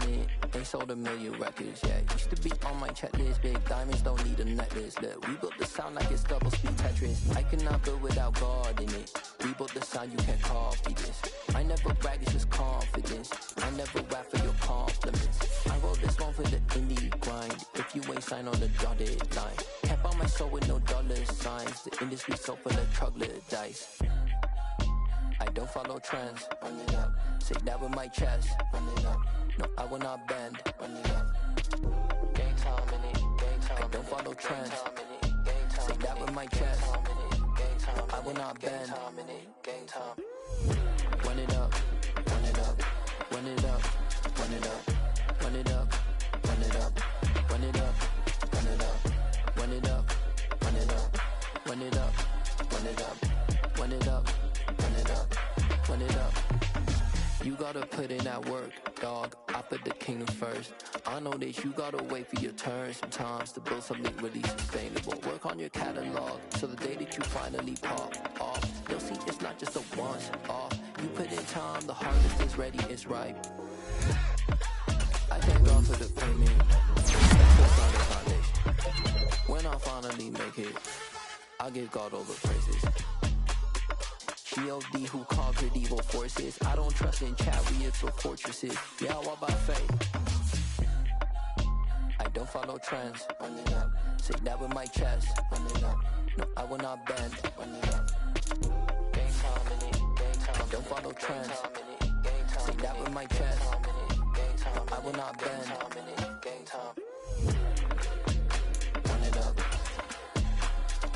minute, ain't sold a million records yet. Used to be on my checklist, big diamonds don't need a necklace. Look, we built the sound like it's double speed Tetris. I cannot build without God in it. We built the sound, you can't copy this. I never brag, it's just confidence. I never rap for your compliments. I wrote this one for the indie grind. If you ain't signed on the dotted line, can't buy my soul with no dollar signs. The industry so full of troglodytes. I don't follow trends. Run it up. Say that with my chest. Run it up. No, I will not bend. Run it up. Gang time in it. Gang time. I don't follow trends. Say that with my chest. I will not bend. Gang time. Run it up. Run it up. Run it up. Run it up. Run it up. Run it up. Run it up. Run it up. Run it up. Run it up. Run it up. Run it up. Run it up. Run it up, run it up. You gotta put in that work, dog. I put the kingdom first. I know that you gotta wait for your turn sometimes to build something really sustainable. Work on your catalog, so the day that you finally pop off, you'll see it's not just a once off. You put in time, the harvest is ready, it's ripe. I thank God for the payment. That's on the foundation. When I finally make it, I give God all the praises. G.O.D. who conquered evil forces. I don't trust in chariots or fortresses. Yeah, I walk by faith. I don't follow trends. Run it up. Say that with my chest. Run it up. No, I will not bend. Run it up. Gang time in it. Gang time. I don't follow trends. Say that with my chest. I will not bend. Gang time. Run it up.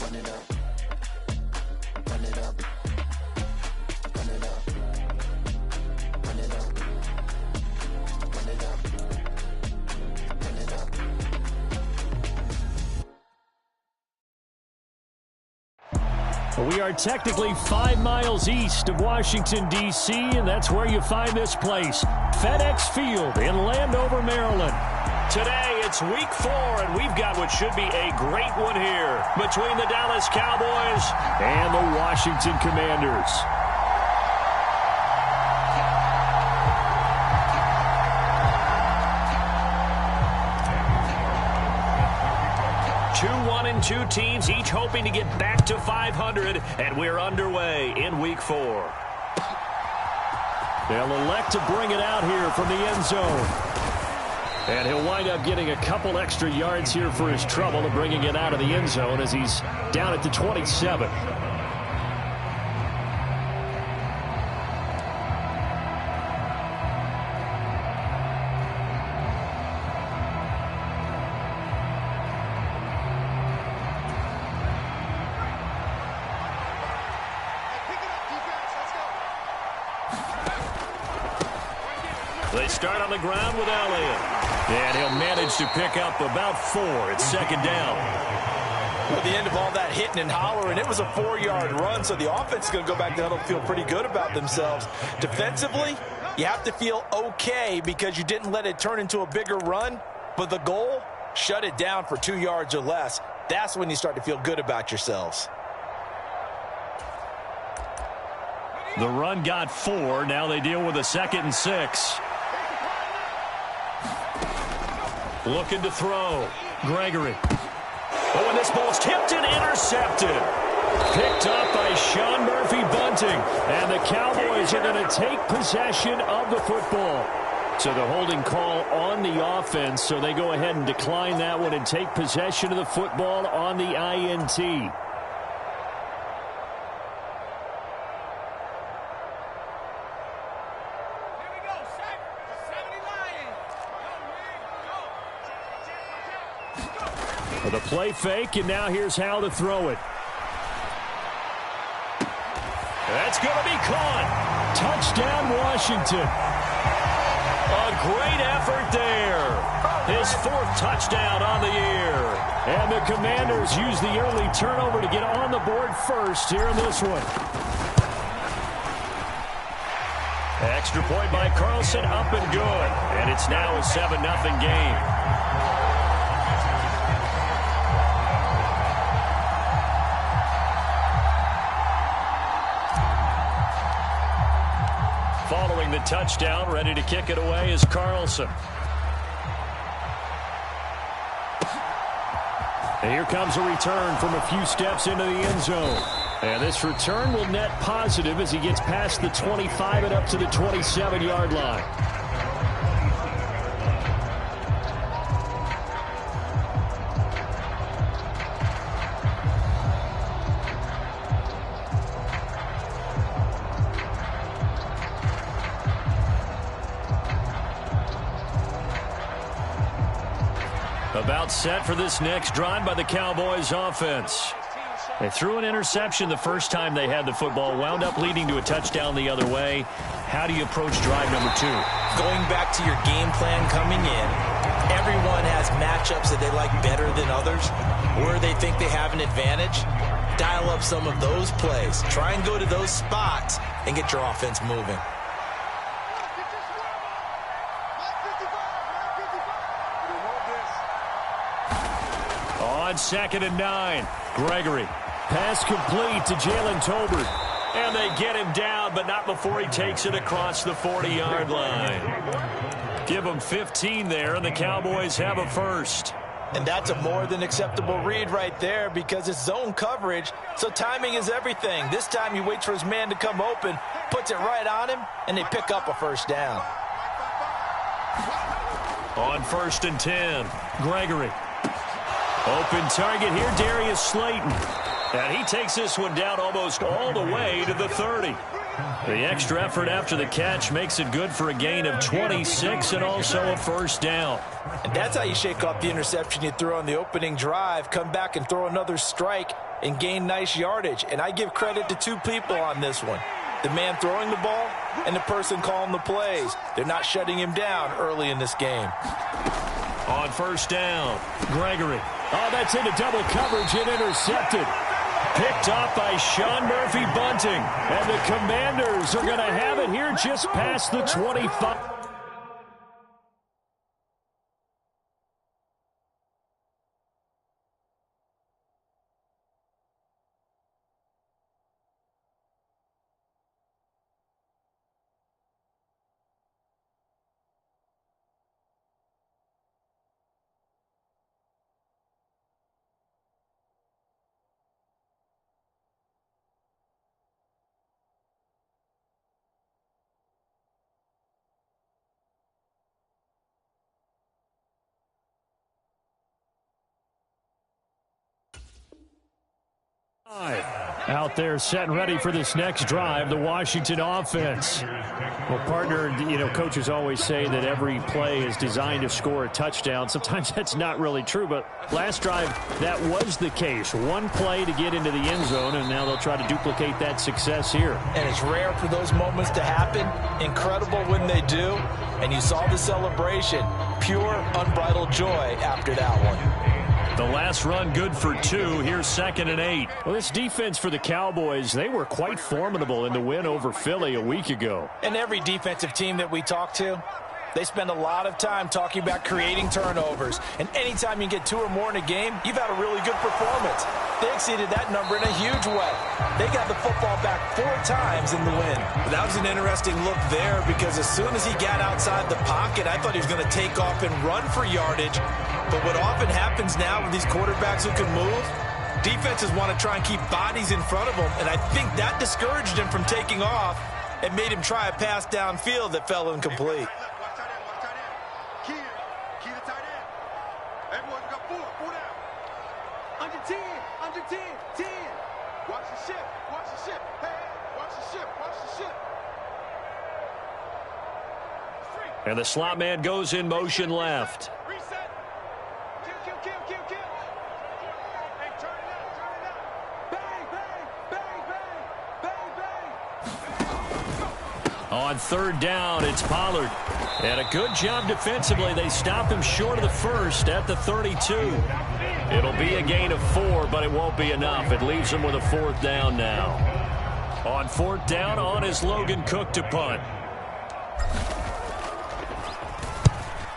Run it up. Run it up. We are technically 5 miles east of Washington, D.C., and that's where you find this place, FedEx Field in Landover, Maryland. Today, it's week 4, and we've got what should be a great one here between the Dallas Cowboys and the Washington Commanders. Two teams, each hoping to get back to 500, and we're underway in week 4. They'll elect to bring it out here from the end zone. And he'll wind up getting a couple extra yards here for his trouble of bringing it out of the end zone as he's down at the 27. They start on the ground with Elliott. And he'll manage to pick up about 4. It's second down. At the end of all that hitting and hollering, it was a 4-yard run, so the offense is going to go back to huddle, feel pretty good about themselves. Defensively, you have to feel okay because you didn't let it turn into a bigger run, but the goal, shut it down for 2 yards or less. That's when you start to feel good about yourselves. The run got 4. Now they deal with a 2nd and 6. Looking to throw. Gregory. Oh, and this ball's tipped and intercepted. Picked up by Sean Murphy-Bunting. And the Cowboys are going to take possession of the football. So the holding call on the offense, so they go ahead and decline that one and take possession of the football on the INT. The play fake, and now here's how to throw it. That's going to be caught. Touchdown, Washington. A great effort there. His 4th touchdown on the year. And the Commanders use the early turnover to get on the board first here in this one. Extra point by Carlson, up and good. And it's now a 7-0 game. Following the touchdown, ready to kick it away is Carlson. And here comes a return from a few steps into the end zone. And this return will net positive as he gets past the 25 and up to the 27-yard line. About set for this next drive by the Cowboys offense. They threw an interception the first time they had the football, wound up leading to a touchdown the other way. How do you approach drive number 2? Going back to your game plan coming in, everyone has matchups that they like better than others, where they think they have an advantage. Dial up some of those plays. Try and go to those spots and get your offense moving. On 2nd and 9, Gregory. Pass complete to Jalen Tolbert. And they get him down, but not before he takes it across the 40-yard line. Give him 15 there, and the Cowboys have a first. And that's a more than acceptable read right there because it's zone coverage, so timing is everything. This time he waits for his man to come open, puts it right on him, and they pick up a first down. On 1st and 10, Gregory. Open target here, Darius Slayton. And he takes this one down almost all the way to the 30. The extra effort after the catch makes it good for a gain of 26 and also a first down. And that's how you shake off the interception you threw on the opening drive, come back and throw another strike and gain nice yardage. And I give credit to two people on this one. The man throwing the ball and the person calling the plays. They're not shutting him down early in this game. On 1st down, Gregory. Oh, that's into double coverage and intercepted. Picked off by Sean Murphy Bunting. And the Commanders are going to have it here just past the 25. Out there set and ready for this next drive, the Washington offense. Well, partner, coaches always say that every play is designed to score a touchdown. Sometimes that's not really true, but last drive, that was the case. One play to get into the end zone, and now they'll try to duplicate that success here. And it's rare for those moments to happen. Incredible when they do. And you saw the celebration. Pure, unbridled joy after that one. The last run good for 2. Here's 2nd and 8. Well, this defense for the Cowboys, they were quite formidable in the win over Philly a week ago. And every defensive team that we talk to, they spend a lot of time talking about creating turnovers. And anytime you get 2 or more in a game, you've had a really good performance. They exceeded that number in a huge way. They got the football back 4 times in the win. That was an interesting look there because as soon as he got outside the pocket, I thought he was going to take off and run for yardage. But what often happens now with these quarterbacks who can move, defenses want to try and keep bodies in front of them. And I think that discouraged him from taking off and made him try a pass downfield that fell incomplete. And the slot man goes in motion left. On 3rd down, it's Pollard. And a good job defensively. They stop him short of the first at the 32. It'll be a gain of 4, but it won't be enough. It leaves him with a 4th down now. On 4th down, on is Logan Cook to punt.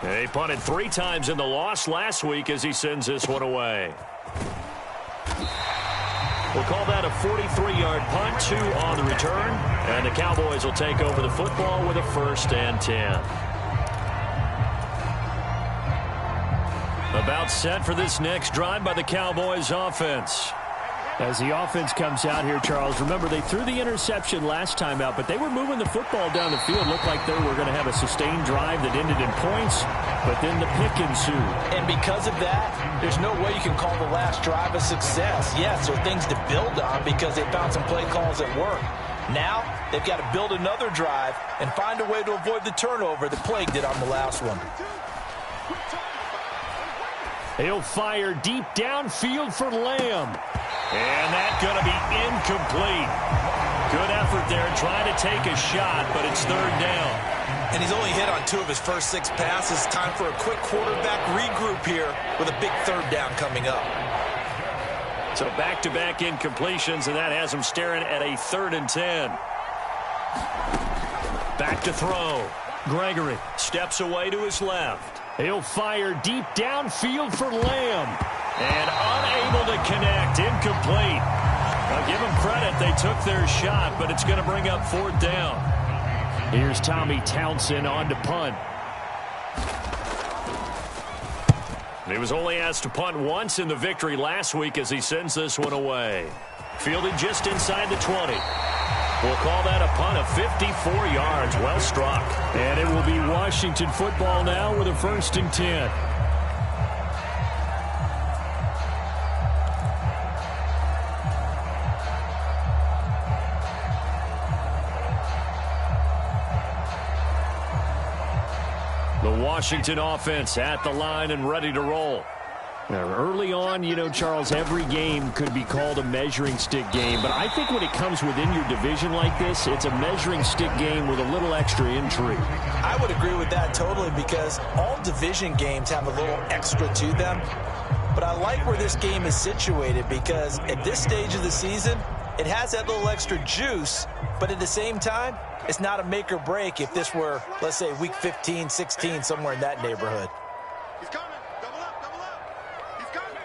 He punted 3 times in the loss last week as he sends this one away. We'll call that a 43-yard punt, 2 on the return. And the Cowboys will take over the football with a 1st and 10. About set for this next drive by the Cowboys offense. As the offense comes out here, Charles, remember they threw the interception last time out, but they were moving the football down the field. Looked like they were going to have a sustained drive that ended in points, but then the pick ensued. And because of that, there's no way you can call the last drive a success. Yes, there are things to build on because they found some play calls that work. Now, they've got to build another drive and find a way to avoid the turnover that plagued it on the last one. He'll fire deep downfield for Lamb. And that's going to be incomplete. Good effort there trying to take a shot, but it's third down. And he's only hit on 2 of his first 6 passes. Time for a quick quarterback regroup here with a big third down coming up. So back-to-back incompletions, and that has him staring at a 3rd and 10. Back to throw. Gregory steps away to his left. He'll fire deep downfield for Lamb. And unable to connect. Incomplete. I'll give them credit. They took their shot, but it's going to bring up 4th down. Here's Tommy Townsend on to punt. He was only asked to punt once in the victory last week as he sends this one away. Fielded just inside the 20. We'll call that a punt of 54 yards. Well struck. And it will be Washington football now with a 1st and 10. The Washington offense at the line and ready to roll. Now, early on, you know, Charles, every game could be called a measuring stick game. But I think when it comes within your division like this, it's a measuring stick game with a little extra intrigue. I would agree with that totally because all division games have a little extra to them. But I like where this game is situated because at this stage of the season, it has that little extra juice. But at the same time, it's not a make or break if this were, let's say, week 15, 16, somewhere in that neighborhood. He's coming. Double up, double up. He's coming.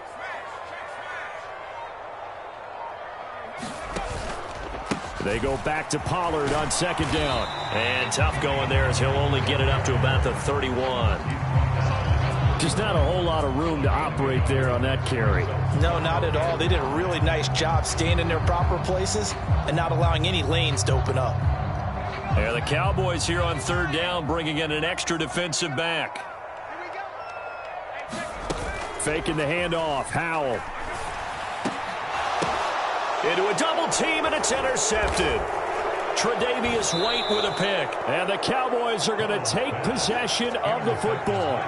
They go back to Pollard on 2nd down. And tough going there as he'll only get it up to about the 31. Just not a whole lot of room to operate there on that carry. No, not at all. They did a really nice job staying in their proper places and not allowing any lanes to open up. Yeah, the Cowboys here on 3rd down bringing in an extra defensive back. Faking the handoff. Howell. Into a double team, and it's intercepted. Tre'Davious White with a pick. And the Cowboys are going to take possession of the football.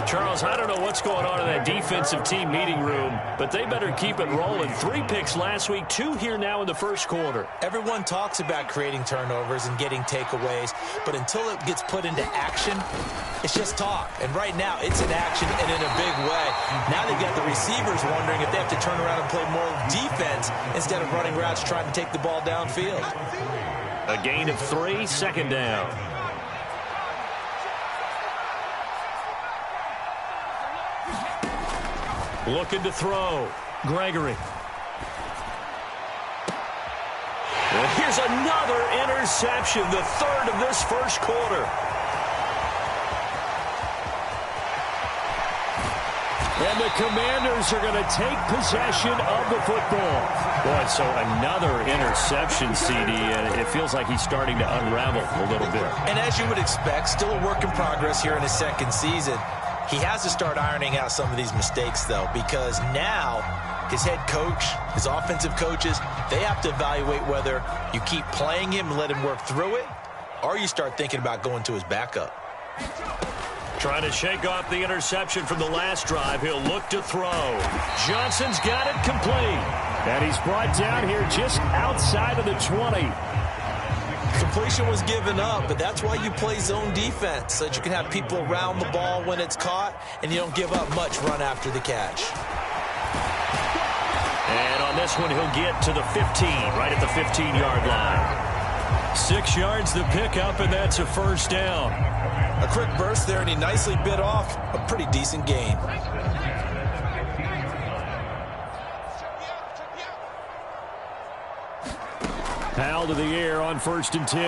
Charles, I don't know what's going on in that defensive team meeting room, but they better keep it rolling. 3 picks last week, 2 here now in the 1st quarter. Everyone talks about creating turnovers and getting takeaways, but until it gets put into action, it's just talk. And right now, it's in action and in a big way. Now they've got the receivers wondering if they have to turn around and play more defense instead of running routes trying to take the ball downfield. A gain of 3, 2nd down. Looking to throw. Gregory. And here's another interception, the 3rd of this 1st quarter. And the Commanders are going to take possession of the football. Boy, so another interception, CD, and it feels like he's starting to unravel a little bit. And as you would expect, still a work in progress here in his 2nd season. He has to start ironing out some of these mistakes, though, because now his head coach, his offensive coaches, they have to evaluate whether you keep playing him and let him work through it, or you start thinking about going to his backup. Trying to shake off the interception from the last drive. He'll look to throw. Johnson's got it complete. And he's brought down here just outside of the 20. Completion was given up, but that's why you play zone defense, so that you can have people around the ball when it's caught, and you don't give up much run after the catch. And on this one, he'll get to the 15, right at the 15-yard line. 6 yards to pick up, and that's a 1st down. A quick burst there, and he nicely bit off a pretty decent gain. Powell to the air on 1st and 10.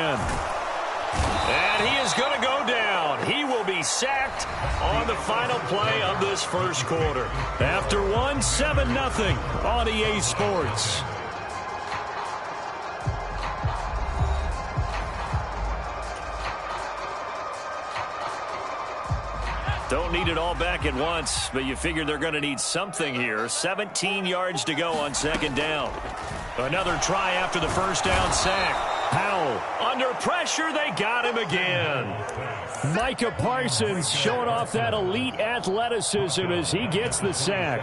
And he is going to go down. He will be he's sacked on the final play of this first quarter. After one, 7-0 on EA Sports. Don't need it all back at once, but you figure they're going to need something here. 17 yards to go on second down. Another try after the first down sack. Powell under pressure. They got him again. Micah Parsons showing off that elite athleticism as he gets the sack.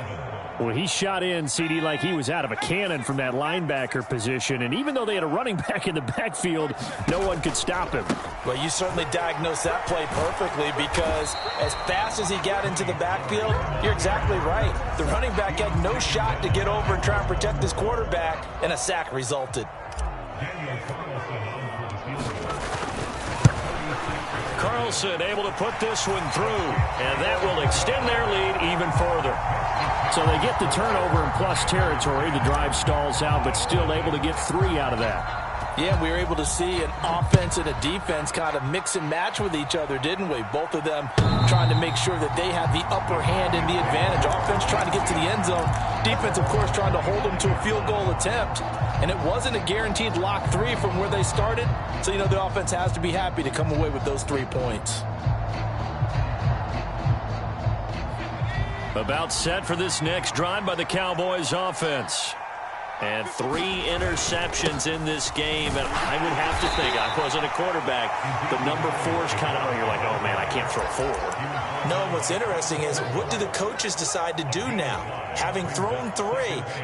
Well, he shot in, CD, like he was out of a cannon from that linebacker position. And even though they had a running back in the backfield, no one could stop him. Well, you certainly diagnosed that play perfectly because as fast as he got into the backfield, you're exactly right. The running back had no shot to get over and try and protect his quarterback, and a sack resulted. Carlson able to put this one through, and that will extend their lead even further. So they get the turnover in plus territory. The drive stalls out, but still able to get 3 out of that. Yeah, we were able to see an offense and a defense kind of mix and match with each other, didn't we? Both of them trying to make sure that they have the upper hand and the advantage. Offense trying to get to the end zone. Defense, of course, trying to hold them to a field goal attempt. And it wasn't a guaranteed lock 3 from where they started. So, you know, the offense has to be happy to come away with those 3 points. About set for this next drive by the Cowboys offense. And 3 interceptions in this game. And I would have to think, I wasn't a quarterback, the number 4 is kind of, you're like, oh, man, I can't throw 4. No, what's interesting is what do the coaches decide to do now? Having thrown 3,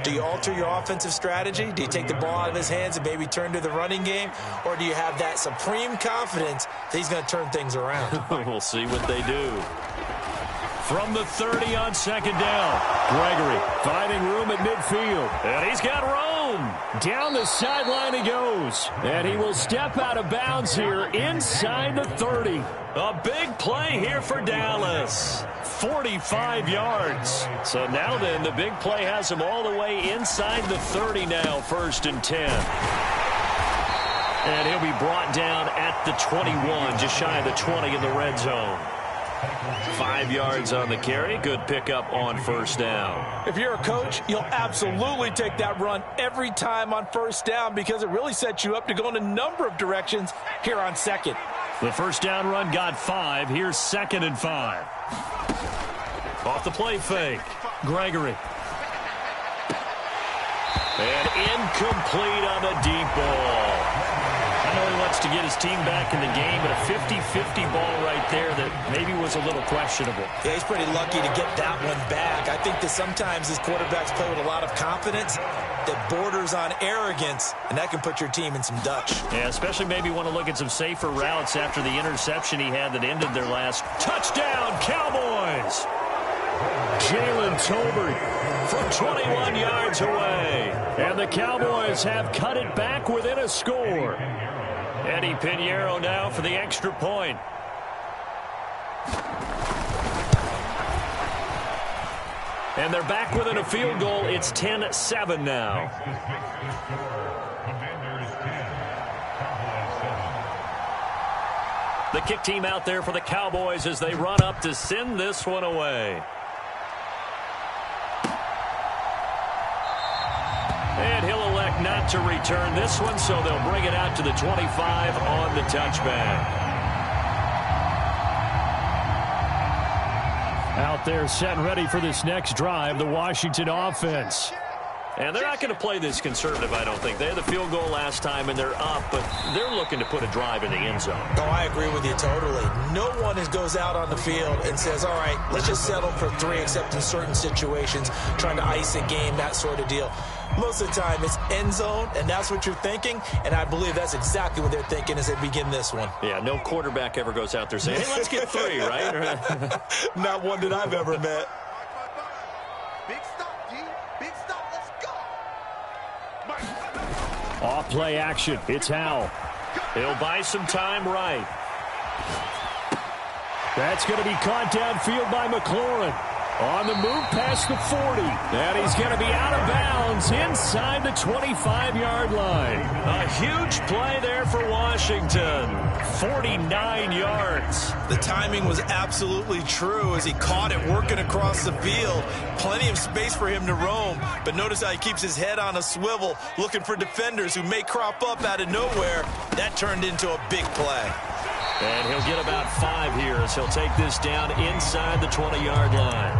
do you alter your offensive strategy? Do you take the ball out of his hands and maybe turn to the running game? Or do you have that supreme confidence that he's going to turn things around? We'll see what they do. From the 30 on second down. Gregory finding room at midfield. And he's got room. Down the sideline he goes. And he will step out of bounds here inside the 30. A big play here for Dallas. 45 yards. So now then, the big play has him all the way inside the 30 now, 1st and 10. And he'll be brought down at the 21, just shy of the 20 in the red zone. 5 yards on the carry. Good pickup on first down. If you're a coach, you'll absolutely take that run every time on first down because it really sets you up to go in a number of directions here on second. The first down run got 5. Here's 2nd and 5. Off the play fake. Gregory. And incomplete on the deep ball. I know he wants to get his team back in the game, but a 50-50 ball right there that maybe was a little questionable. Yeah, he's pretty lucky to get that one back. I think that sometimes his quarterbacks play with a lot of confidence that borders on arrogance, and that can put your team in some Dutch. Yeah, especially maybe want to look at some safer routes after the interception he had that ended their last touchdown, Cowboys! Jalen Tolbert from 21 yards away. And the Cowboys have cut it back within a score. Eddie Pinheiro now for the extra point. And they're back within a field goal. It's 10-7 now. The kick team out there for the Cowboys as they run up to send this one away. And he'll elect not to return this one, so they'll bring it out to the 25 on the touchback. Out there set and ready for this next drive, the Washington offense. And they're not going to play this conservative, I don't think. They had the field goal last time, and they're up, but they're looking to put a drive in the end zone. Oh, I agree with you totally. No one goes out on the field and says, all right, let's just settle for 3, except in certain situations, trying to ice a game, that sort of deal. Most of the time, it's end zone, and that's what you're thinking, and I believe that's exactly what they're thinking as they begin this one. Yeah, no quarterback ever goes out there saying, hey, let's get 3, right? Not one that I've ever met. Big stop, G. Big stop. Let's go. Off play action. It's Howell. He'll buy some time right. That's going to be caught downfield by McLaurin. On the move past the 40. And he's going to be out of bounds inside the 25-yard line. A huge play there for Washington. 49 yards. The timing was absolutely true as he caught it working across the field. Plenty of space for him to roam. But notice how he keeps his head on a swivel, looking for defenders who may crop up out of nowhere. That turned into a big play. And he'll get about 5 here as he'll take this down inside the 20-yard line.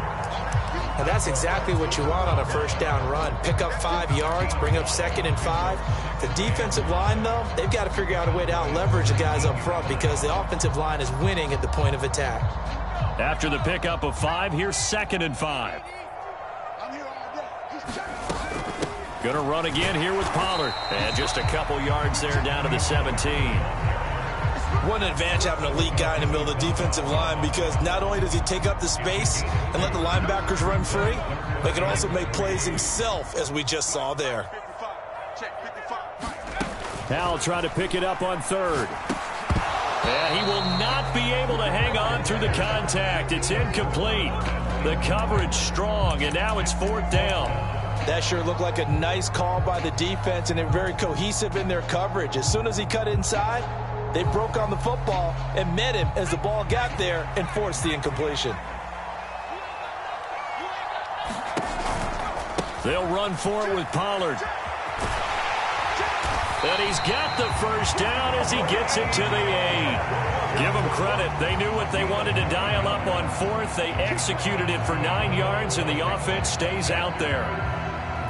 Now that's exactly what you want on a first down run. Pick up 5 yards, bring up 2nd and 5. The defensive line, though, they've got to figure out a way to out-leverage the guys up front because the offensive line is winning at the point of attack. After the pickup of 5, here's 2nd and 5. Going to run again here with Pollard. And just a couple yards there down to the 17. What an advantage having a lead guy in the middle of the defensive line because not only does he take up the space and let the linebackers run free, but he can also make plays himself, as we just saw there. Howell trying to pick it up on 3rd. And he will not be able to hang on through the contact. It's incomplete. The coverage strong, and now it's 4th down. That sure looked like a nice call by the defense, and they're very cohesive in their coverage. As soon as he cut inside, they broke on the football and met him as the ball got there and forced the incompletion. They'll run for it with Pollard. And he's got the first down as he gets it to the 8. Give them credit. They knew what they wanted to dial up on 4th. They executed it for 9 yards, and the offense stays out there.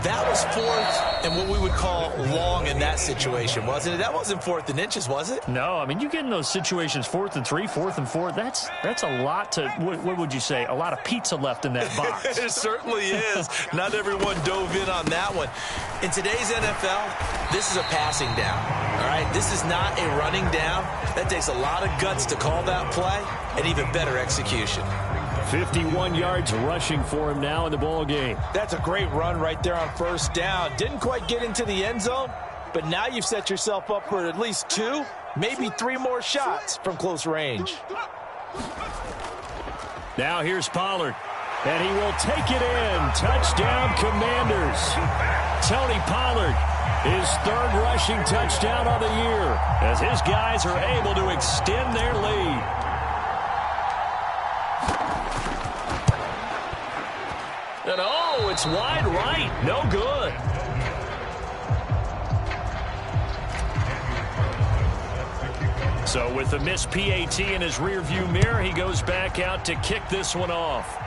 That was 4th and what we would call long in that situation, wasn't it? That wasn't 4th and inches, was it? No, I mean, you get in those situations 4th and 3, 4th and 4. That's a lot to, what would you say, a lot of pizza left in that box. It certainly is. Not everyone dove in on that one. In today's NFL, this is a passing down, all right? This is not a running down. That takes a lot of guts to call that play and even better execution. 51 yards rushing for him now in the ball game. That's a great run right there on first down. Didn't quite get into the end zone, but now you've set yourself up for at least 2, maybe 3 more shots from close range. Now here's Pollard, and he will take it in. Touchdown, Commanders. Tony Pollard, his 3rd rushing touchdown of the year, as his guys are able to extend their lead. And oh, it's wide right. No good. So with the missed PAT in his rearview mirror, he goes back out to kick this one off.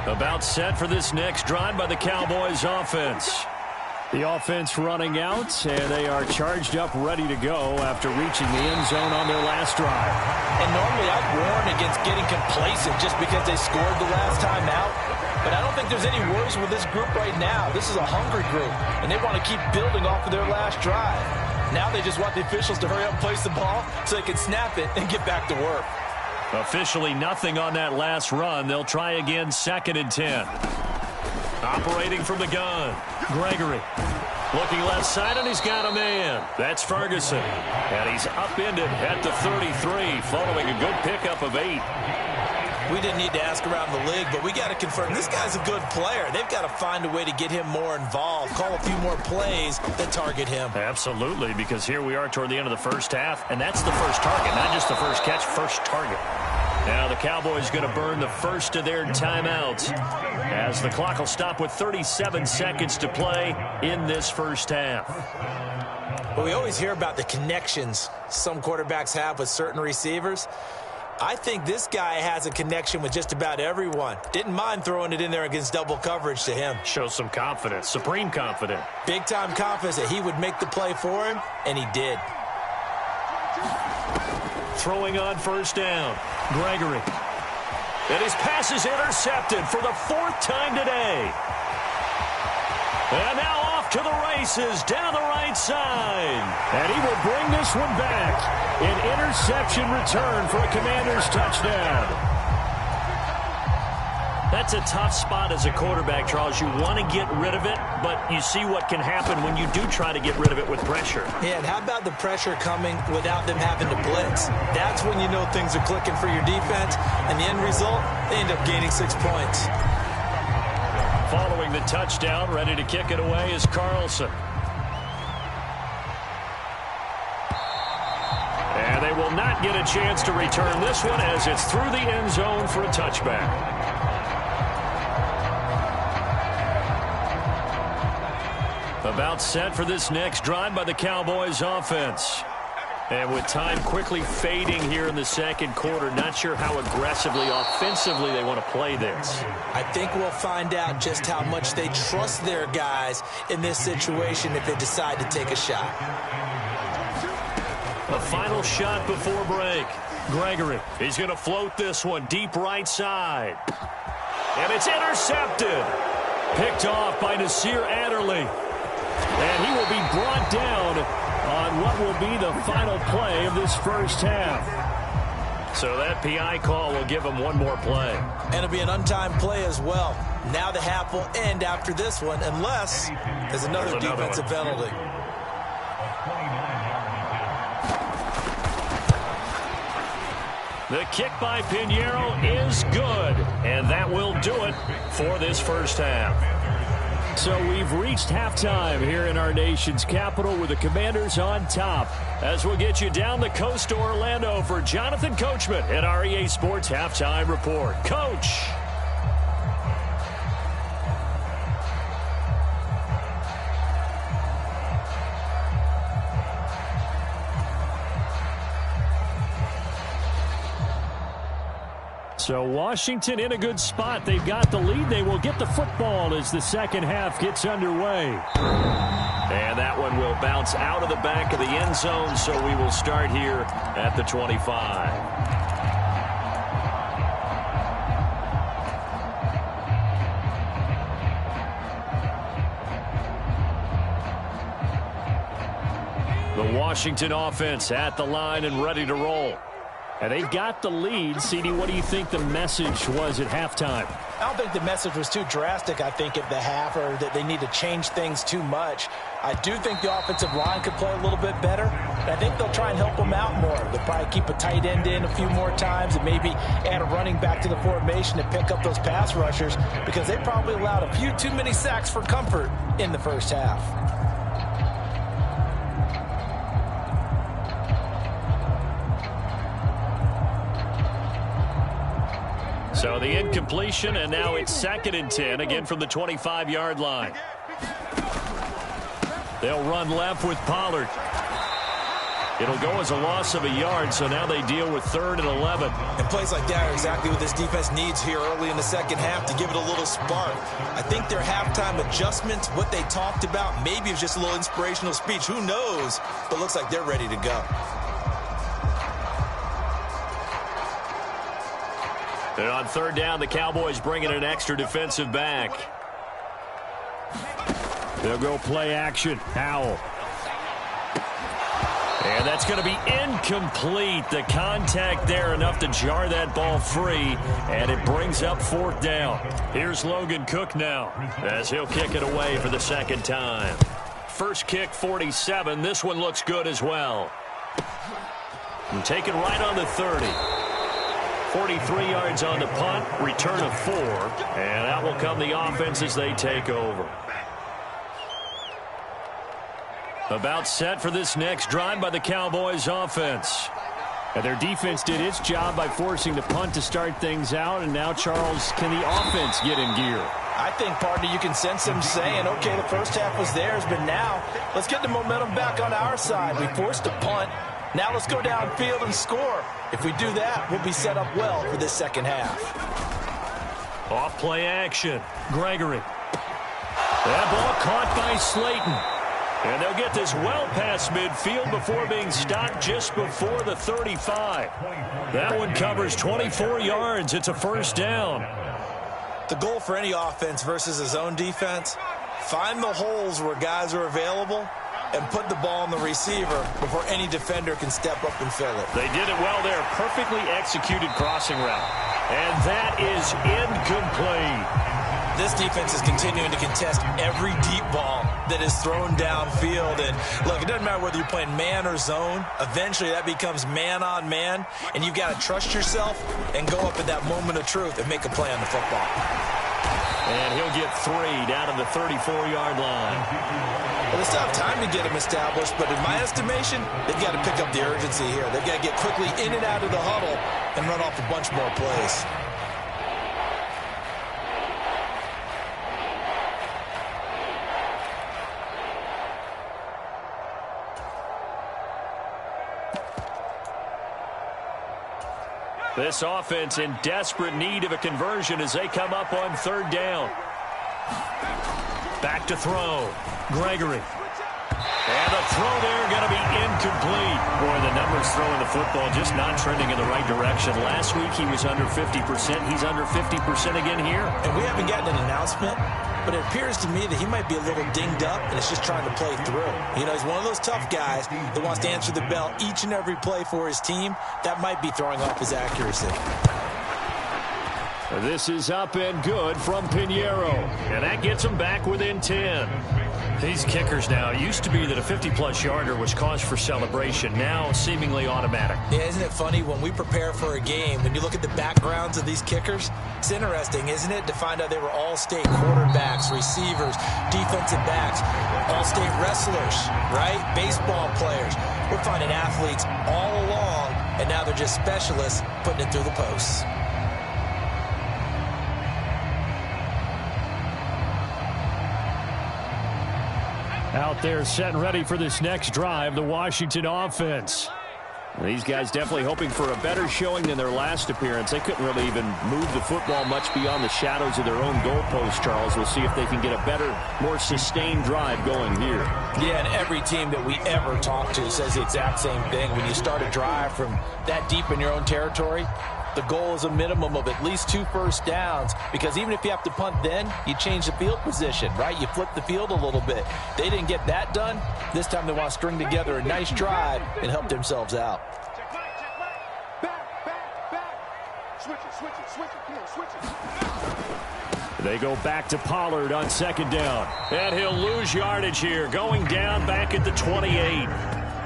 About set for this next drive by the Cowboys offense. The offense running out, and they are charged up, ready to go after reaching the end zone on their last drive. And normally I'd warn against getting complacent just because they scored the last time out. But I don't think there's any worries with this group right now. This is a hungry group, and they want to keep building off of their last drive. Now they just want the officials to hurry up and place the ball so they can snap it and get back to work. Officially nothing on that last run. They'll try again, 2nd and 10. Operating from the gun, Gregory. Looking left side, and he's got a man. That's Ferguson. And he's upended at the 33, following a good pickup of 8. We didn't need to ask around the league, but we got to confirm this guy's a good player. They've got to find a way to get him more involved, call a few more plays that target him. Absolutely, because here we are toward the end of the first half, and that's the first target, not just the first catch, first target. Now the Cowboys going to burn the first of their timeouts as the clock will stop with 37 seconds to play in this first half. Well, we always hear about the connections some quarterbacks have with certain receivers. I think this guy has a connection with just about everyone. Didn't mind throwing it in there against double coverage to him. Shows some confidence, supreme confidence. Big-time confidence that he would make the play for him, and he did. Throwing on first down, Gregory. And his pass is intercepted for the 4th time today. And now off to the races down the right side. And he will bring this one back. An interception return for a Commanders touchdown. that's a tough spot as a quarterback, Charles. You want to get rid of it, but you see what can happen when you do try to get rid of it with pressure. Yeah, and how about the pressure coming without them having to blitz? That's when you know things are clicking for your defense, and the end result, they end up gaining 6 points. Following the touchdown, ready to kick it away is Carlson. And they will not get a chance to return this one as it's through the end zone for a touchback. About set for this next drive by the Cowboys offense. And with time quickly fading here in the second quarter, not sure how aggressively, offensively they want to play this. I think we'll find out just how much they trust their guys in this situation if they decide to take a shot. A final shot before break. Gregory, he's going to float this one deep right side. And it's intercepted. Picked off by Nasir Adderley. And he will be brought down on what will be the final play of this first half. So that PI call will give him one more play. And it'll be an untimed play as well. Now the half will end after this one unless there's another defensive penalty. The kick by Pinheiro is good, and that will do it for this first half. So we've reached halftime here in our nation's capital with the Commanders on top. As we'll get you down the coast to Orlando for Jonathan Coachman at our EA Sports Halftime Report. Coach. So Washington in a good spot. They've got the lead. They will get the football as the second half gets underway. And that one will bounce out of the back of the end zone, so we will start here at the 25. The Washington offense at the line and ready to roll. And they've got the lead. CD, what do you think the message was at halftime? I don't think the message was too drastic, I think, at the half, or that they need to change things too much. I do think the offensive line could play a little bit better, and I think they'll try and help them out more. They'll probably keep a tight end in a few more times and maybe add a running back to the formation to pick up those pass rushers, because they probably allowed a few too many sacks for comfort in the first half. So the incompletion, and now it's 2nd and 10, again from the 25-yard line. They'll run left with Pollard. It'll go as a loss of a yard, so now they deal with 3rd and 11. And plays like that are exactly what this defense needs here early in the second half to give it a little spark. I think their halftime adjustments, what they talked about, maybe it was just a little inspirational speech. Who knows? But looks like they're ready to go. And on 3rd down, the Cowboys bring in an extra defensive back. They'll go play action. Howell. And that's going to be incomplete. The contact there enough to jar that ball free, and it brings up 4th down. Here's Logan Cook now as he'll kick it away for the second time. First kick, 47. This one looks good as well. And taken right on the 30. 43 yards on the punt, return of 4, and out will come the offense as they take over. About set for this next drive by the Cowboys offense. And their defense did its job by forcing the punt to start things out, and now, Charles, can the offense get in gear? I think, partner, you can sense them saying, okay, the first half was theirs, but now let's get the momentum back on our side. We forced a punt. Now let's go downfield and score. If we do that, we'll be set up well for this second half. Off play action. Gregory. That ball caught by Slayton. And they'll get this well past midfield before being stopped just before the 35. That one covers 24 yards. It's a first down. The goal for any offense versus his own defense, find the holes where guys are available and put the ball on the receiver before any defender can step up and fill it. They did it well there. Perfectly executed crossing route. And that is incomplete. This defense is continuing to contest every deep ball that is thrown downfield. And look, it doesn't matter whether you're playing man or zone. Eventually that becomes man on man. And you've got to trust yourself and go up at that moment of truth and make a play on the football. And he'll get 3 down to the 34-yard line. Well, they still have time to get him established, but in my estimation, they've got to pick up the urgency here. They've got to get quickly in and out of the huddle and run off a bunch more plays. This offense in desperate need of a conversion as they come up on 3rd down. Back to throw. Gregory. And the throw there going to be incomplete. Boy, the numbers throwing the football just not trending in the right direction. Last week he was under 50%. He's under 50% again here. And we haven't gotten an announcement, but it appears to me that he might be a little dinged up and is just trying to play through. You know, he's one of those tough guys that wants to answer the bell each and every play for his team. That might be throwing off his accuracy. This is up and good from Pinheiro. And that gets him back within 10. These kickers now, it used to be that a 50-plus yarder was cause for celebration. Now seemingly automatic. Yeah, isn't it funny when we prepare for a game, when you look at the backgrounds of these kickers, it's interesting, isn't it, to find out they were all-state quarterbacks, receivers, defensive backs, all-state wrestlers, right? Baseball players. We're finding athletes all along, and now they're just specialists putting it through the posts. Out there set and ready for this next drive, the Washington offense. These guys definitely hoping for a better showing than their last appearance. They couldn't really even move the football much beyond the shadows of their own goalpost, Charles. We'll see if they can get a better, more sustained drive going here. Yeah, and every team that we ever talk to says the exact same thing. When you start a drive from that deep in your own territory, the goal is a minimum of at least 2 first downs, because even if you have to punt then, you change the field position, right? You flip the field a little bit. They didn't get that done. This time they want to string together a nice drive and help themselves out. They go back to Pollard on 2nd down. And he'll lose yardage here, going down back at the 28.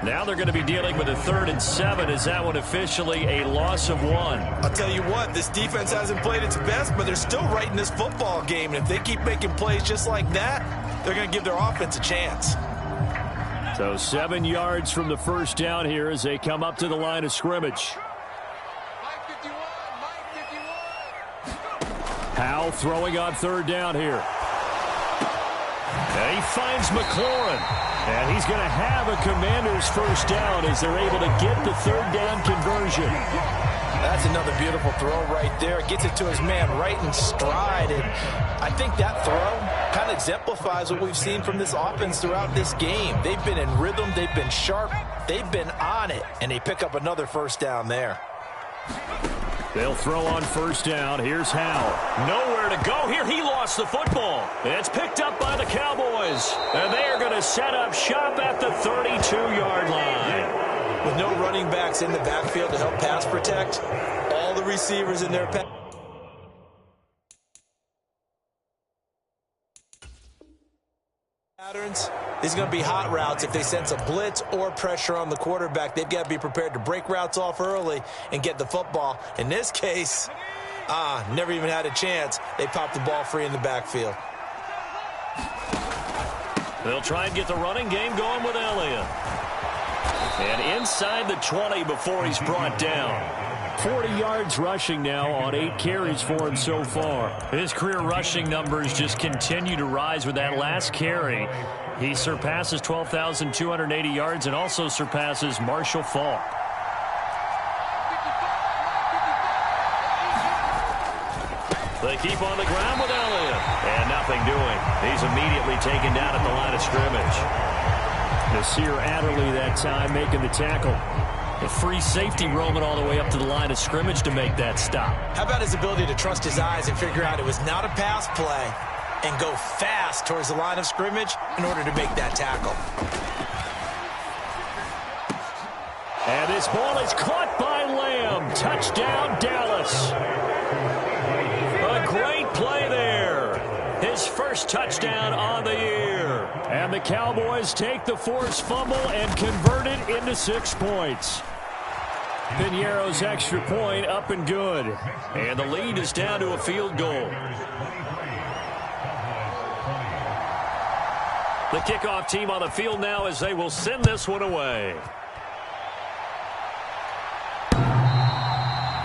Now they're going to be dealing with a 3rd and 7. Is that one officially a loss of 1? I'll tell you what, this defense hasn't played its best, but they're still right in this football game. And if they keep making plays just like that, they're going to give their offense a chance. So 7 yards from the 1st down here as they come up to the line of scrimmage. Howell throwing on 3rd down here. And he finds McLaurin. And he's going to have a Commander's 1st down as they're able to get the 3rd down conversion. That's another beautiful throw right there. Gets it to his man right in stride. And I think that throw kind of exemplifies what we've seen from this offense throughout this game. They've been in rhythm. They've been sharp. They've been on it. And they pick up another 1st down there. They'll throw on 1st down. Here's Howell. Nowhere to go here. He lost the football. It's picked up by the Cowboys. And they are going to set up shop at the 32-yard line. With no running backs in the backfield to help pass protect, all the receivers in their pass patterns. These are going to be hot routes. If they sense a blitz or pressure on the quarterback, they've got to be prepared to break routes off early and get the football. In this case, never even had a chance. They popped the ball free in the backfield. They'll try and get the running game going with Elliott. And inside the 20 before he's brought down. 40 yards rushing now on 8 carries for him so far. His career rushing numbers just continue to rise with that last carry. He surpasses 12,280 yards and also surpasses Marshall Faulk. They keep on the ground with Elliott. And nothing doing. He's immediately taken down at the line of scrimmage. Nasir Adderley that time making the tackle. The free safety roaming all the way up to the line of scrimmage to make that stop. How about his ability to trust his eyes and figure out it was not a pass play and go fast towards the line of scrimmage in order to make that tackle. And this ball is caught by Lamb. Touchdown, Dallas. A great play there. His first touchdown on the year. And the Cowboys take the forced fumble and convert it into 6 points. Piñeiro's extra point up and good. And the lead is down to a field goal. The kickoff team on the field now as they will send this one away.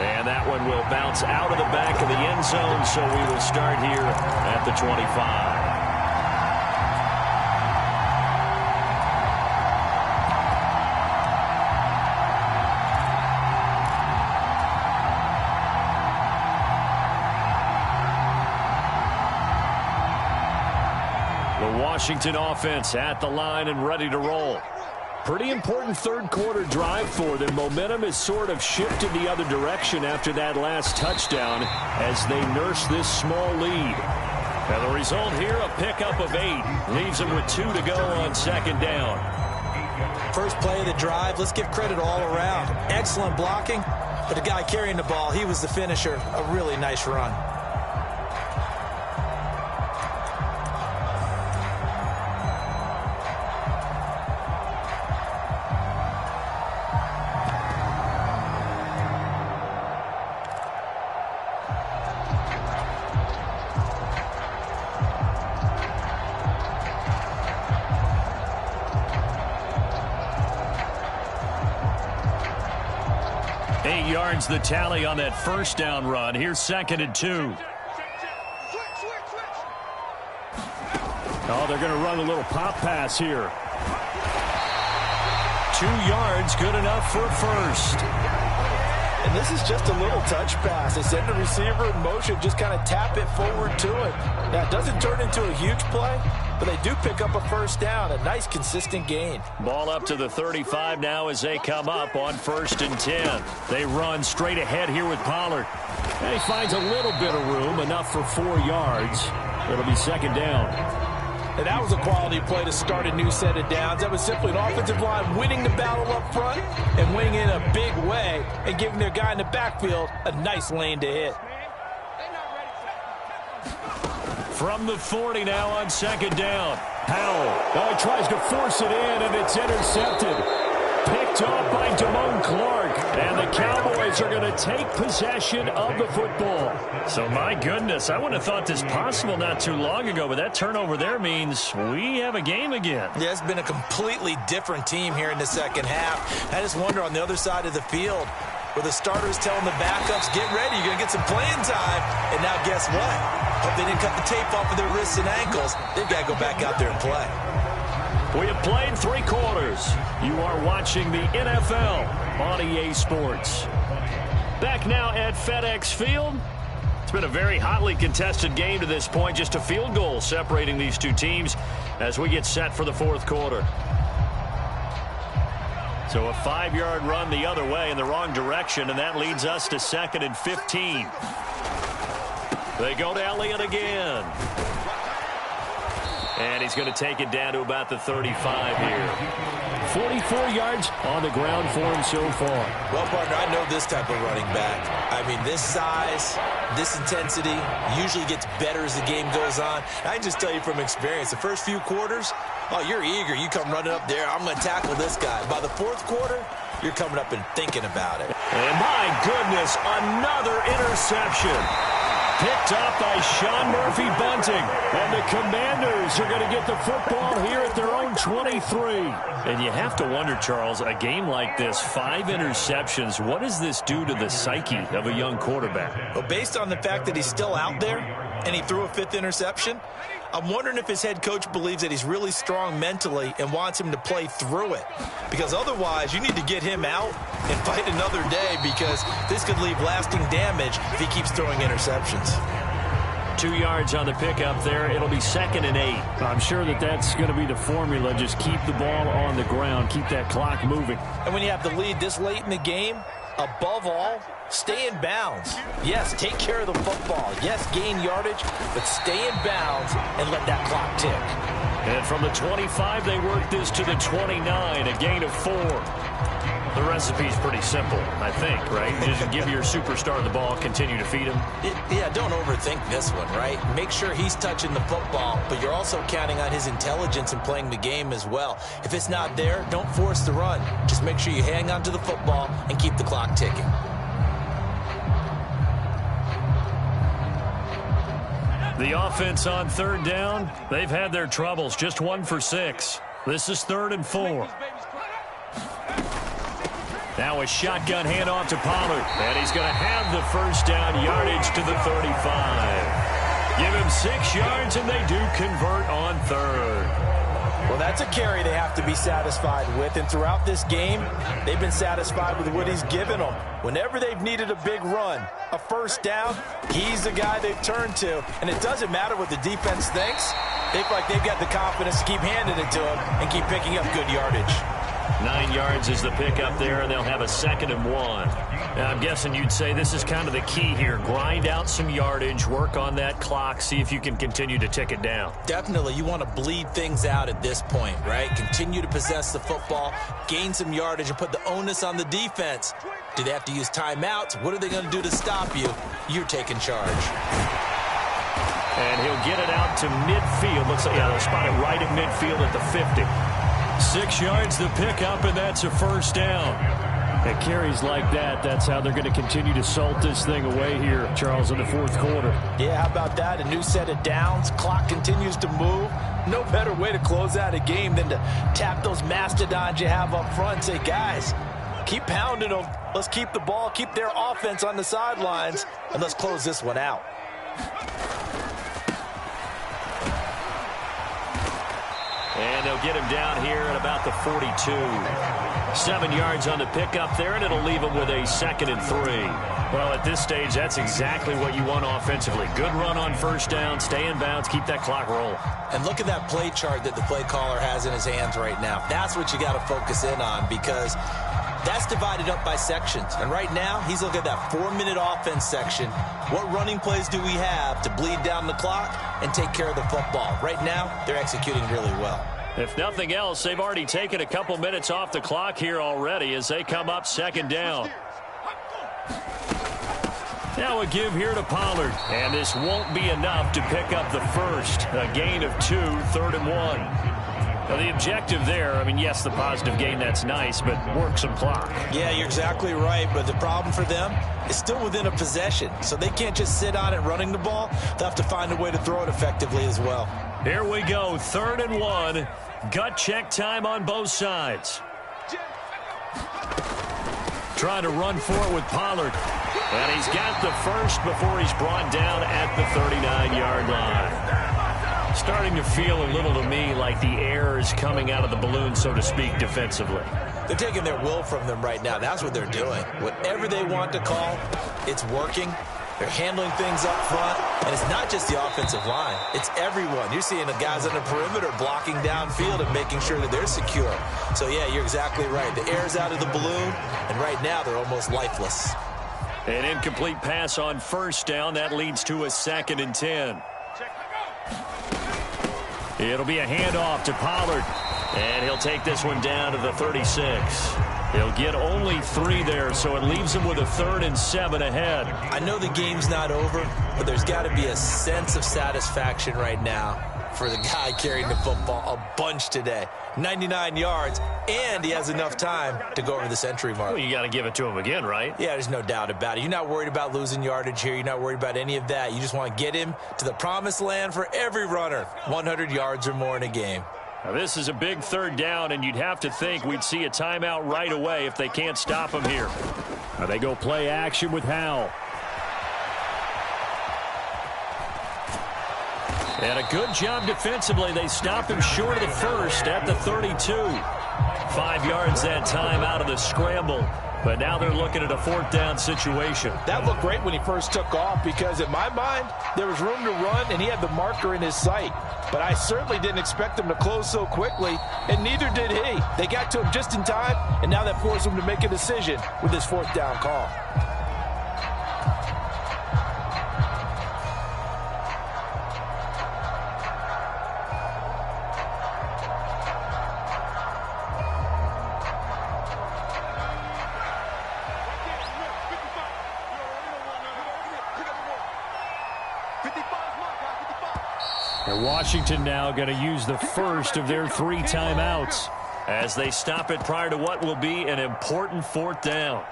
And that one will bounce out of the back of the end zone, so we will start here at the 25. The Washington offense at the line and ready to roll. Pretty important third quarter drive for them. Momentum has sort of shifted the other direction after that last touchdown as they nurse this small lead. And the result here, a pickup of 8. Leaves them with 2 to go on second down. First play of the drive, let's give credit all around. Excellent blocking, but the guy carrying the ball, he was the finisher. A really nice run. The tally on that first down run. Here's 2nd and 2. Oh, they're going to run a little pop pass here. 2 yards, good enough for a first. And this is just a little touch pass. They send the receiver in motion, just kind of tap it forward to it. Now, it doesn't turn into a huge play, but they do pick up a first down. A nice, consistent gain. Ball up to the 35 now as they come up on 1st and 10. They run straight ahead here with Pollard. And he finds a little bit of room, enough for 4 yards. It'll be 2nd down. And that was a quality play to start a new set of downs. That was simply an offensive line winning the battle up front and winning in a big way and giving their guy in the backfield a nice lane to hit. From the 40 now on 2nd down. Powell. Oh, he tries to force it in, and it's intercepted. Picked off by Damone Clark. And the Cowboys are going to take possession of the football. So, my goodness, I wouldn't have thought this possible not too long ago, but that turnover there means we have a game again. Yeah, it's been a completely different team here in the second half. I just wonder on the other side of the field, where the starters telling the backups, get ready, you're going to get some playing time. And now guess what? Hope they didn't cut the tape off of their wrists and ankles. They've got to go back out there and play. We have played 3 quarters. You are watching the NFL on EA Sports. Back now at FedEx Field. It's been a very hotly contested game to this point. Just a field goal separating these two teams as we get set for the 4th quarter. So a 5-yard run the other way in the wrong direction, and that leads us to 2nd and 15. They go to Elliott again. And he's going to take it down to about the 35 here. 44 yards on the ground for him so far. Well, partner, I know this type of running back. I mean, this size, this intensity usually gets better as the game goes on. I can just tell you from experience, the first few quarters, oh, you're eager. You come running up there, I'm going to tackle this guy. By the 4th quarter, you're coming up and thinking about it. And my goodness, another interception. Picked up by Sean Murphy Bunting. And the Commanders are going to get the football here at their own 23. And you have to wonder, Charles, a game like this, 5 interceptions, what does this do to the psyche of a young quarterback? Well, based on the fact that he's still out there and he threw a 5th interception, I'm wondering if his head coach believes that he's really strong mentally and wants him to play through it. Because otherwise, you need to get him out and fight another day, because this could leave lasting damage if he keeps throwing interceptions. 2 yards on the pickup there. It'll be 2nd and 8. I'm sure that that's going to be the formula. Just keep the ball on the ground. Keep that clock moving. And when you have the lead this late in the game, above all, stay in bounds. Yes, take care of the football. Yes, gain yardage, but stay in bounds and let that clock tick. And from the 25, they work this to the 29, a gain of 4. The recipe's pretty simple, I think, right? Just give your superstar the ball, continue to feed him. Yeah, don't overthink this one, right? Make sure he's touching the football, but you're also counting on his intelligence in playing the game as well. If it's not there, don't force the run. Just make sure you hang on to the football and keep the clock ticking. The offense on third down, they've had their troubles, just 1 for 6. This is 3rd and 4. Now a shotgun handoff to Pollard, and he's going to have the first down, yardage to the 35. Give him 6 yards, and they do convert on 3rd. Well, that's a carry they have to be satisfied with, and throughout this game, they've been satisfied with what he's given them. Whenever they've needed a big run, a first down, he's the guy they've turned to, and it doesn't matter what the defense thinks. They feel like they've got the confidence to keep handing it to him and keep picking up good yardage. 9 yards is the pickup there, and they'll have a 2nd and 1. Now, I'm guessing you'd say this is kind of the key here. Grind out some yardage, work on that clock, see if you can continue to tick it down. Definitely. You want to bleed things out at this point, right? Continue to possess the football, gain some yardage, and put the onus on the defense. Do they have to use timeouts? What are they going to do to stop you? You're taking charge. And he'll get it out to midfield. Looks like, they'll spot it right at midfield at the 50. 6 yards the pickup, and that's a first down. At carries like that, that's how they're going to continue to salt this thing away here, Charles, in the 4th quarter. Yeah, how about that? A new set of downs. Clock continues to move. No better way to close out a game than to tap those mastodons you have up front and say, guys, keep pounding them. Let's keep the ball, keep their offense on the sidelines, and let's close this one out. And they'll get him down here at about the 42. 7 yards on the pickup there, and it'll leave him with a 2nd and 3. Well, at this stage, that's exactly what you want offensively. Good run on first down, stay in bounds, keep that clock rolling. And look at that play chart that the play caller has in his hands right now. That's what you got to focus in on, because that's divided up by sections. And right now, he's looking at that 4-minute offense section. What running plays do we have to bleed down the clock and take care of the football? Right now, they're executing really well. If nothing else, they've already taken a couple minutes off the clock here already as they come up 2nd down. Now a give here to Pollard, and this won't be enough to pick up the first. A gain of 2, 3rd and 1. Now the objective there, I mean, yes, the positive gain, that's nice, but work some clock. Yeah, you're exactly right, but the problem for them is still within a possession, so they can't just sit on it running the ball. They'll have to find a way to throw it effectively as well. Here we go, 3rd and 1. Gut check time on both sides. Trying to run for it with Pollard. And he's got the first before he's brought down at the 39-yard line. Starting to feel a little to me like the air is coming out of the balloon, so to speak, defensively. They're taking their will from them right now. That's what they're doing. Whatever they want to call, it's working. They're handling things up front, and it's not just the offensive line. It's everyone. You're seeing the guys on the perimeter blocking downfield and making sure that they're secure. So, yeah, you're exactly right. The air's out of the balloon, and right now they're almost lifeless. An incomplete pass on first down. That leads to a 2nd and 10. It'll be a handoff to Pollard, and he'll take this one down to the 36. He'll get only 3 there, so it leaves him with a 3rd and 7 ahead. I know the game's not over, but there's got to be a sense of satisfaction right now for the guy carrying the football a bunch today. 99 yards, and he has enough time to go over the century mark. Well, you got to give it to him again, right? Yeah, there's no doubt about it. You're not worried about losing yardage here. You're not worried about any of that. You just want to get him to the promised land for every runner. 100 yards or more in a game. Now, this is a big 3rd down, and you'd have to think we'd see a timeout right away if they can't stop him here. Now they go play action with Howell. And a good job defensively. They stop him short of the first at the 32. 5 yards that time out of the scramble. But now they're looking at a 4th down situation. That looked great when he first took off, because in my mind, there was room to run, and he had the marker in his sight. But I certainly didn't expect him to close so quickly, and neither did he. They got to him just in time, and now that forced him to make a decision with his 4th down call. And Washington now going to use the first of their 3 timeouts as they stop it prior to what will be an important 4th down.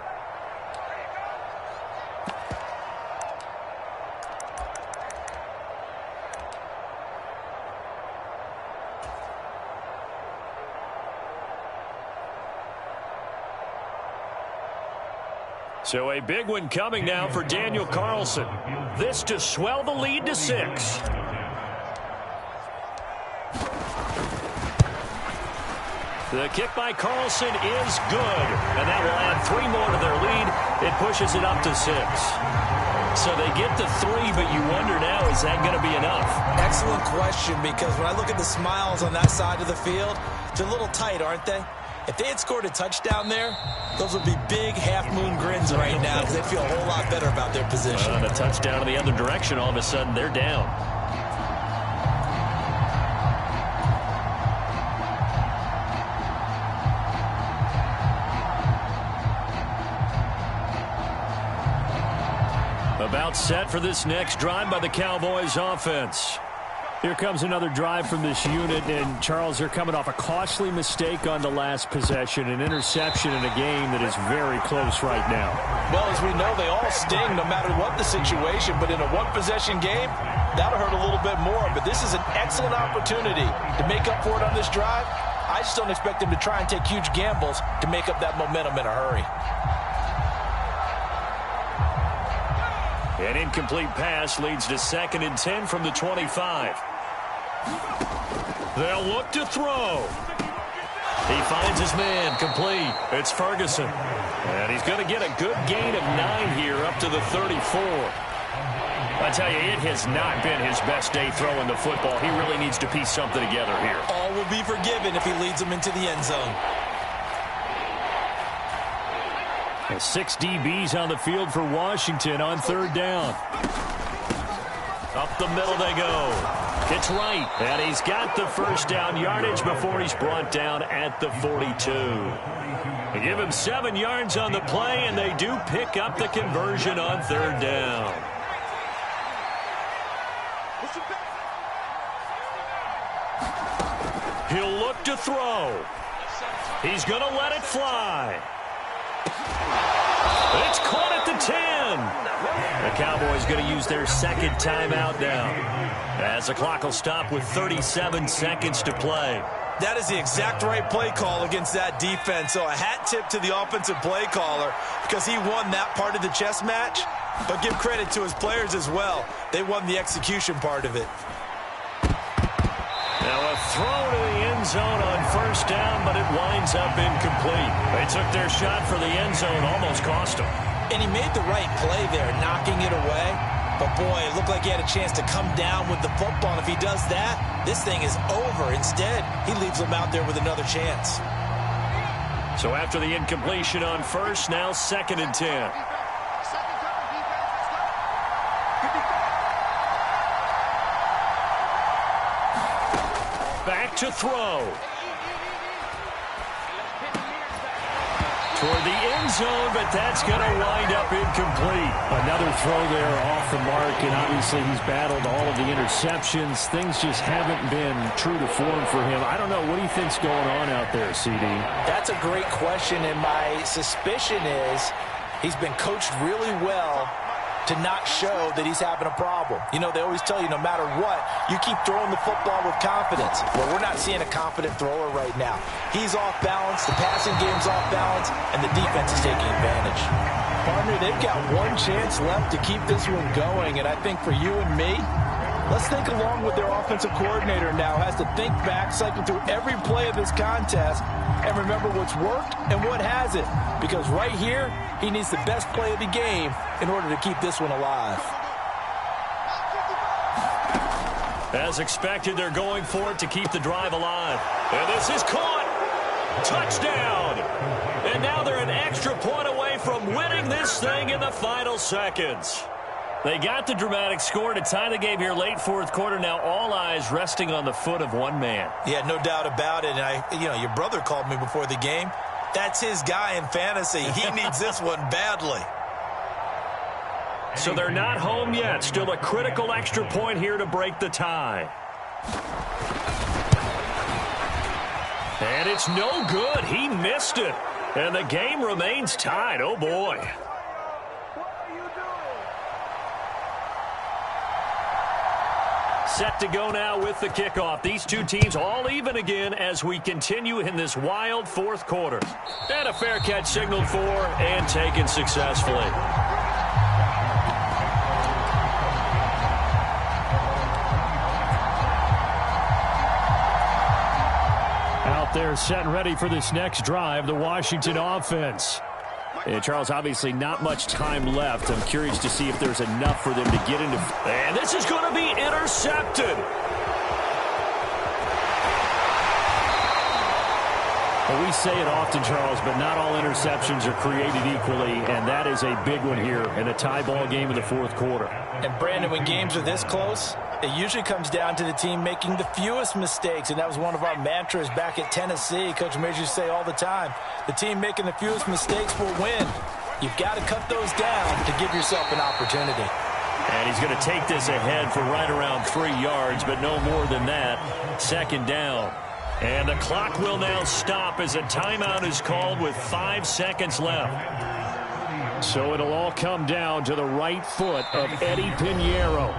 So a big one coming now for Daniel Carlson. This to swell the lead to 6. The kick by Carlson is good, and that will add 3 more to their lead. It pushes it up to 6. So they get to 3, but you wonder now, is that going to be enough? Excellent question, because when I look at the smiles on that side of the field, they're a little tight, aren't they? If they had scored a touchdown there, those would be big half-moon grins right now because they feel a whole lot better about their position. And a touchdown in the other direction, all of a sudden, they're down. About set for this next drive by the Cowboys offense. Here comes another drive from this unit, and Charles, they're coming off a costly mistake on the last possession, an interception in a game that is very close right now. Well, as we know, they all sting no matter what the situation, but in a one-possession game, that'll hurt a little bit more. But this is an excellent opportunity to make up for it on this drive. I just don't expect them to try and take huge gambles to make up that momentum in a hurry. An incomplete pass leads to 2nd and 10 from the 25. They'll look to throw. He finds his man, complete. It's Ferguson. And he's going to get a good gain of 9 here up to the 34. I tell you, it has not been his best day throwing the football. He really needs to piece something together here. All will be forgiven if he leads them into the end zone. 6 DBs on the field for Washington on 3rd down. Up the middle they go. It's right, and he's got the first down yardage before he's brought down at the 42. They give him 7 yards on the play, and they do pick up the conversion on 3rd down. He'll look to throw. He's going to let it fly. It's caught at the 10. The Cowboys going to use their 2nd timeout now, as the clock will stop with 37 seconds to play. That is the exact right play call against that defense. So a hat tip to the offensive play caller because he won that part of the chess match. But give credit to his players as well. They won the execution part of it. Now a throw to the end zone on 1st down, but it winds up incomplete. They took their shot for the end zone, almost cost them. And he made the right play there, knocking it away. But, boy, it looked like he had a chance to come down with the football. And if he does that, this thing is over. Instead, he leaves them out there with another chance. So after the incompletion on 1st, now 2nd and 10. Back to throw. Toward the end zone, but that's going to wind up incomplete. Another throw there off the mark, and obviously he's battled all of the interceptions. Things just haven't been true to form for him. I don't know. What do you think's going on out there, CD? That's a great question, and my suspicion is he's been coached really well to not show that he's having a problem. You know, they always tell you no matter what, you keep throwing the football with confidence. Well, we're not seeing a confident thrower right now. He's off balance, the passing game's off balance, and the defense is taking advantage. Partner, they've got one chance left to keep this one going, and I think for you and me, let's think along with their offensive coordinator now. Has to think back, cycle through every play of this contest, and remember what's worked and what hasn't. Because right here, he needs the best play of the game in order to keep this one alive. As expected, they're going for it to keep the drive alive. And this is caught. Touchdown. And now they're an extra point away from winning this thing in the final seconds. They got the dramatic score to tie the game here late 4th quarter. Now all eyes resting on the foot of one man. Yeah, no doubt about it. And your brother called me before the game. That's his guy in fantasy. He needs this one badly. So they're not home yet. Still a critical extra point here to break the tie. And it's no good. He missed it. And the game remains tied. Oh, boy. Set to go now with the kickoff. These two teams all even again as we continue in this wild fourth quarter. And a fair catch signaled for and taken successfully. Out there set and ready for this next drive, the Washington offense. And Charles, obviously not much time left. I'm curious to see if there's enough for them to get into. And this is going to be intercepted. Well, we say it often, Charles, but not all interceptions are created equally, and that is a big one here in a tie ball game in the fourth quarter. And, Brandon, when games are this close, it usually comes down to the team making the fewest mistakes, and that was one of our mantras back at Tennessee. Coach Major used to say all the time, the team making the fewest mistakes will win. You've got to cut those down to give yourself an opportunity. And he's going to take this ahead for right around 3 yards, but no more than that. Second down. And the clock will now stop as a timeout is called with 5 seconds left. So it'll all come down to the right foot of Eddie Pinheiro.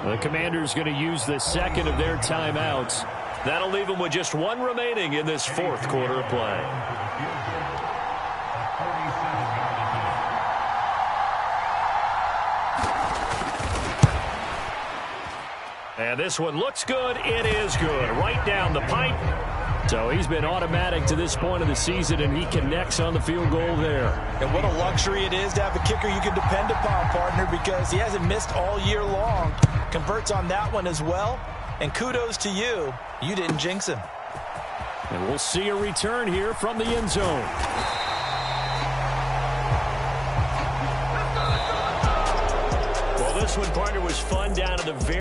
The Commanders going to use the second of their timeouts. That'll leave them with just one remaining in this fourth quarter of play. And this one looks good. It is good. Right down the pipe. So he's been automatic to this point of the season, and he connects on the field goal there. And what a luxury it is to have a kicker you can depend upon, partner, because he hasn't missed all year long. Converts on that one as well. And kudos to you. You didn't jinx him. And we'll see a return here from the end zone. Well, this one, partner, was fun down to the very